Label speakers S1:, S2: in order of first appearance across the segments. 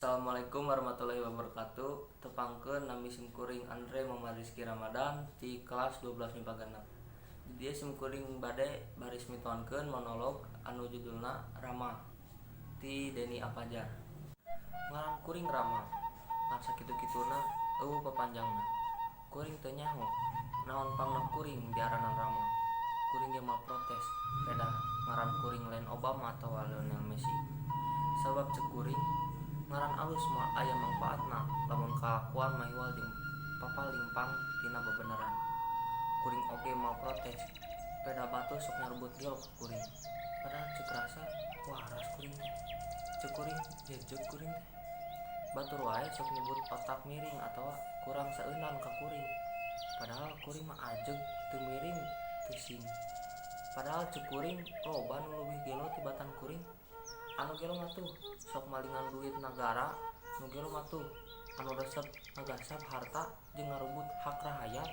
S1: Assalamualaikum warahmatullahi wabarakatuh. Tepangkeun nami simkuring Andre Muhammad Rizky Ramadan di kelas 12 MIPA genep. Dia simkuring bade baris mitoankeun monolog anu judulna Rama ti Denny Apajar. Ngaran kuring Rama, ngan sakitu-kituna eueuh papanjangna. Kuring teu nyaho naon pangna kuring diaranan Rama. Kuring ge mah protes beda ngaran kuring lain Obama atau Lionel Messi. Sabab cek kuring ngaran alus mah aya mangpaatna lamun kalakuan mahiwal jeung papalimpang tina bebeneran. Kuring oge mau protes peda batu sok nyarebut gelo ka kuring. Padahal cek rasa waras kuring teh. Cek kuring jejeg kuring teh. Batur wae sok nyebut otak miring atawa kurang saeunan ka kuring. Padahal kuring mah ajeg teu miring teu sing. Padahal cek kuring loba nu leuwih gelo tibatan kuring. Anu gelo mah tuh sok malingan duit nagara, nu gelo mah tuh anu resep ngagasap harta jeung ngarebut hak rakyat.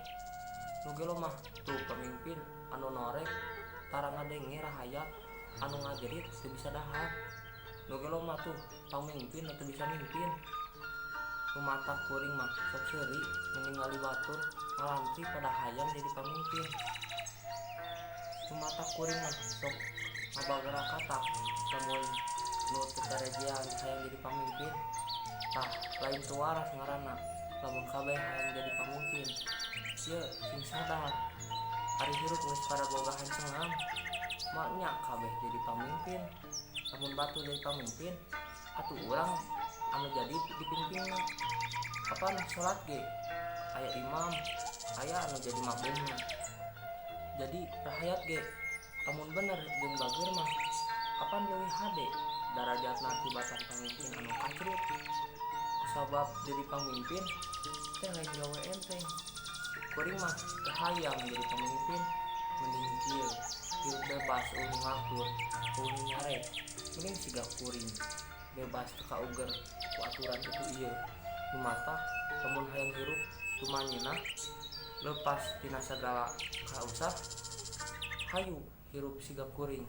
S1: Nu gelo mah tuh pamimpin anu norek tara ngadenge rakyat, anu ngajerit teu bisa dahar. Nu gelo mah tuh pamimpin nu teu bisa mimpin. Nu mata kuring mah sok seuri ningali batur ngalantri pada hayang jadi pamimpin. Nu mata kuring mah sok ngabagara katak lamun nu teu karejean hayang jadi pamimpin. Tah lain teu waras ngaranna lamun kabeh hayang jadi pamimpin. Ieu sing sadar ari hirup geus pada boga hancengan moal nya kabeh jadi pamimpin. Lamun batu jadi pamimpin atuh urang anu jadi dipingpingna. Kapan salat ge aya imam, aya anu jadi makmumna. Jadi rakyat ge lamun bener jeung bageur mah kapan leuwih hade darajatna tibatan pamimpin anu kacrut. Sabab jadi pamimpin teh lain gawe enteng. Kuring mah teu hayang jadi pamimpin, mending kieu hirup bebas eueuh ngatur, eueuh nyarek. Mending siga kuring bebas teu kauger ku aturan itu ieu. Nu mata lamun hayang hirup tumanyina lepas tina sagala kausah, hayu hirup siga kuring.